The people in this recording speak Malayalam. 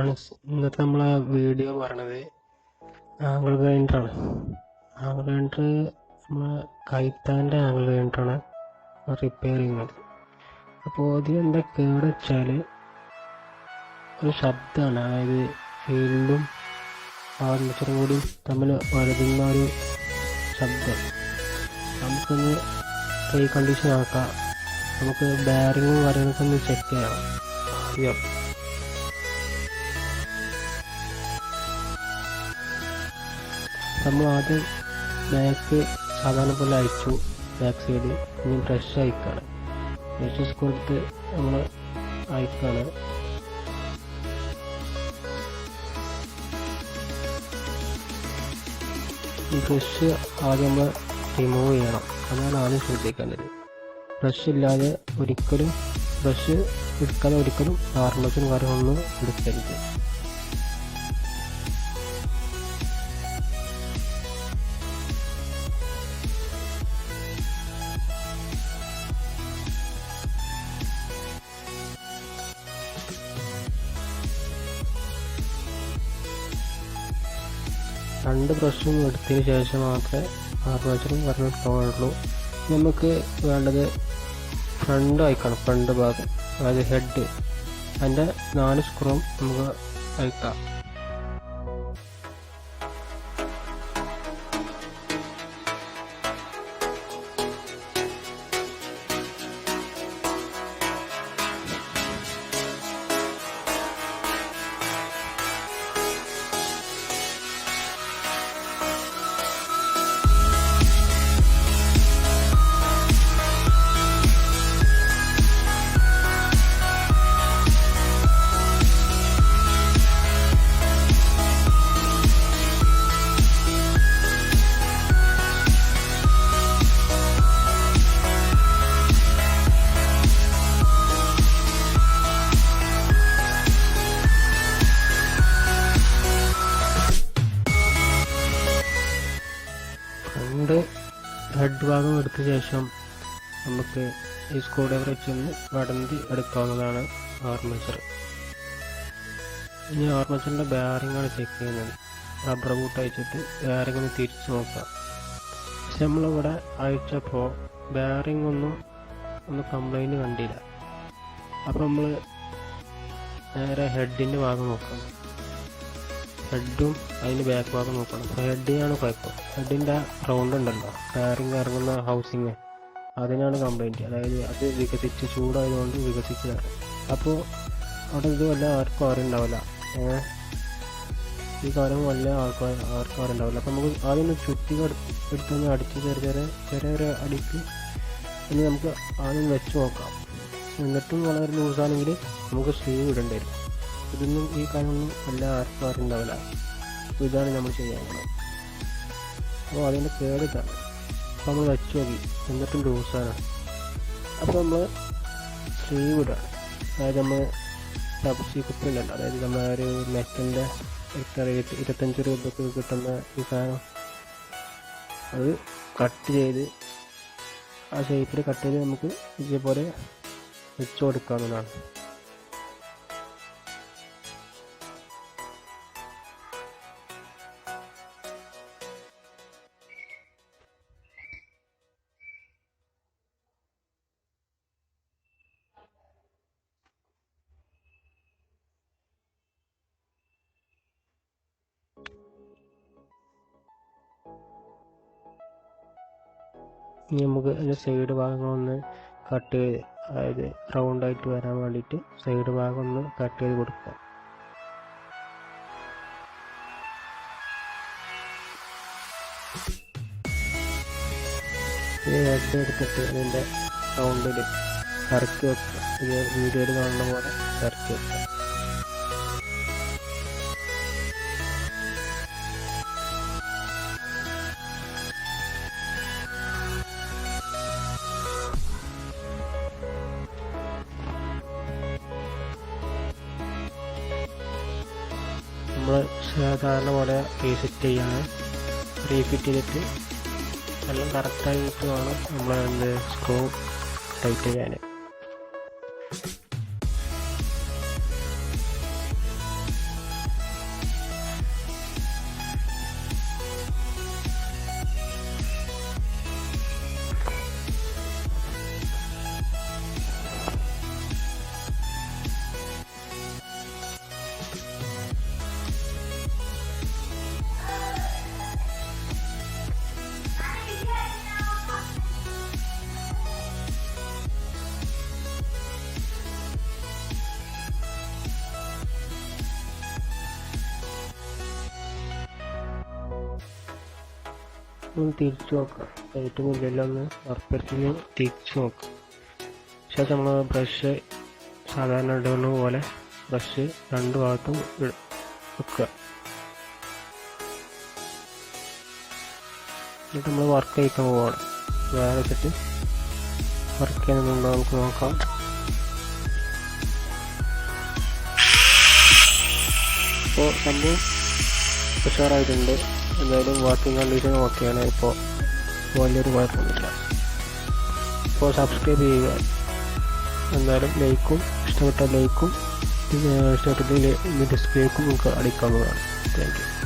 ഇന്നത്തെ നമ്മളെ വീഡിയോ പറയണത് ആംഗിൾ ഗ്രൈൻഡറാണ്. ആംഗിൾ ഗ്രൈൻഡർ നമ്മളെ കൈത്താൻ്റെ ആംഗിൾ ഗ്രൈൻഡറാണ് റിപ്പയർ ചെയ്യുന്നത്. അപ്പോൾ അതിനെന്താ കേട് വെച്ചാൽ ഒരു ശബ്ദമാണ്, അതായത് ഫീൽഡും ആർമേച്ചറും കൂടി തമ്മിൽ വരുന്ന ഒരു ശബ്ദം. നമുക്കൊന്ന് റീ കണ്ടീഷൻ ആക്കാം. നമുക്ക് ബെയറിങ്ങും കാര്യങ്ങളൊക്കെ ഒന്ന് ചെക്ക് ചെയ്യാം. ആദ്യം നമ്മൾ ബാക്ക് സാധാരണ പോലെ അയച്ചു, ബാക്ക് സൈഡ്. ഇനി ബ്രഷ് അയക്കാണ്. ബ്രഷസ് കൊടുത്ത് നമ്മൾ അയക്കാണ്. ഈ ബ്രഷ് ആദ്യം നമ്മൾ റിമൂവ് ചെയ്യണം. അതാണ് ആദ്യം ശ്രദ്ധിക്കേണ്ടത്. ബ്രഷ് ഇല്ലാതെ ഒരിക്കലും ബ്രഷ് എടുക്കാതെ ഒരിക്കലും ആർമേച്ചറും കാര്യങ്ങളൊന്നും എടുക്കരുത്. രണ്ട് ബ്രഷും എടുത്തതിന് ശേഷം മാത്രമേ ആർമേച്ചറും കാര്യങ്ങളും പാടുള്ളൂ. നമുക്ക് വേണ്ടത് ഫ്രണ്ട് അയക്കണം. ഫ്രണ്ട് ഭാഗം, അതായത് ഹെഡ്, അതിൻ്റെ 4 സ്ക്രൂവും നമുക്ക് അയക്കാം. ഹെഡ് ഭാഗം എടുത്ത ശേഷം നമുക്ക് ഈ സ്ക്രൂ ഡ്രൈവർ വെച്ചൊന്ന് വടന്തി എടുക്കാവുന്നതാണ് ആർമേച്ചർ. ഇനി ആർമേച്ചറിൻ്റെ ബെയറിങ്ങാണ് ചെക്ക് ചെയ്യുന്നത്. റബ്ബർ ബൂട്ട് അയച്ചിട്ട് ബെയറിംഗ് ഒന്ന് തിരിച്ച് നോക്കാം. പക്ഷെ നമ്മളിവിടെ അയച്ചപ്പോൾ ബെയറിംഗ് ഒന്നും കംപ്ലൈൻറ്റ് കണ്ടില്ല. അപ്പോൾ നമ്മൾ നേരെ ഹെഡിൻ്റെ ഭാഗം നോക്കണം. ഹെഡും അതിൻ്റെ ബാക്ക് ഭാഗം നോക്കണം. അപ്പോൾ ഹെഡിനാണ് കുഴപ്പം. ഹെഡിൻ്റെ റൗണ്ട് ഉണ്ടല്ലോ, ബെയറിംഗ് ഇറങ്ങുന്ന ഹൗസിങ്, അതിനാണ് കംപ്ലൈൻറ്റ്. അതായത് അത് വികസിച്ച് ചൂടായതുകൊണ്ട് വികസിച്ചതാണ്. അപ്പോൾ അവിടെ ഇത് വല്ല ആർക്കും അറിയുണ്ടാവില്ല. ഈ കാര്യം വല്ല ആർക്കും അറിയുണ്ടാവില്ല. അപ്പോൾ നമുക്ക് ആദ്യം ചുറ്റി എടുത്തൊന്ന് അടിച്ച് ചെറിയ അടിക്ക് ഇനി നമുക്ക് ആദ്യം വെച്ച് നോക്കാം. എന്നിട്ടും വളരെ ലൂസാണെങ്കിൽ നമുക്ക് സ്ലീവ് ഇടേണ്ടി വരും. ഇതൊന്നും ഈ കാര്യമൊന്നും വല്ല ആർക്കും അറിയുണ്ടാവില്ല. അപ്പോൾ ഇതാണ് നമ്മൾ ചെയ്യാനുള്ളത്. അപ്പോൾ അതിൻ്റെ കേട് ഇതാണ്. അപ്പോൾ നമ്മൾ വെച്ച് നോക്കി, എന്നിട്ടും ലൂസാണ്. അപ്പോൾ നമ്മൾ സ്ലീവ് ഇടാണ്. അതായത് നമ്മൾ സബ്സി കുപ്പിയുണ്ടല്ലോ, അതായത് നമ്മൾ ഒരു മെറ്റലിൻ്റെ 25 രൂപയ്ക്ക് കിട്ടുന്ന ഈ സാധനം, അത് കട്ട് ചെയ്ത് ആ ഷേപ്പിൽ കട്ട് ചെയ്ത് നമുക്ക് ഇതേപോലെ വെച്ച് കൊടുക്കാവുന്നതാണ്. ഇനി നമുക്ക് അതിൻ്റെ സൈഡ് ഭാഗങ്ങളൊന്ന് കട്ട് ചെയ്ത്, അതായത് റൗണ്ടായിട്ട് വരാൻ വേണ്ടിയിട്ട് സൈഡ് ഭാഗം ഒന്ന് കട്ട് ചെയ്ത് കൊടുക്കുക. ഈ ഹെഡ് എടുത്തിട്ട് അതിൻ്റെ റൗണ്ടിൽ കറക്കി വെക്കുക. ഇത് വീഡിയോയിൽ കാണുന്ന പോലെ കറക്കി വെക്കുക. നമ്മൾ സാധാരണ പോലെ റീസെറ്റ് ചെയ്യാണ്. റീഫിറ്റ് ചെയ്തിട്ട് എല്ലാം കറക്റ്റായിട്ട് വേണം നമ്മൾ സ്ക്രൂ ടൈറ്റ് ചെയ്യാൻ. ഒന്ന് തിരിച്ചു നോക്കാം. ഏറ്റവും കൂടുതലെല്ലാം ഒന്ന് ഉറപ്പിച്ച് തിരിച്ചു നോക്കാം. ശേഷം നമ്മൾ ബ്രഷ് സാധാരണ ഇടുന്ന പോലെ ബ്രഷ് രണ്ട് ഭാഗത്തും വെക്കുക. എന്നിട്ട് നമ്മൾ വർക്ക് കഴിക്കാൻ പോവാണ്. വേറെ വെച്ചിട്ട് വർക്ക് ചെയ്യുന്നുണ്ടോ നമുക്ക് നോക്കാം. ഇപ്പോൾ സംഭവം ഉഷാറായിട്ടുണ്ട്. എന്തായാലും വർക്കിംഗ് കണ്ടീഷൻ ഓക്കെയാണ്. ഇപ്പോൾ വലിയൊരു കുഴപ്പമൊന്നുമില്ല. ഇപ്പോൾ സബ്സ്ക്രൈബ് ചെയ്യുക. എന്തായാലും ലൈക്കും ഇഷ്ടപ്പെട്ട ലൈക്കും ഇഷ്ടപ്പെട്ടില്ലെങ്കിൽ ഡിസ്പ്ലേക്കും നമുക്ക് അടിക്കാവുന്നതാണ്. Thank you.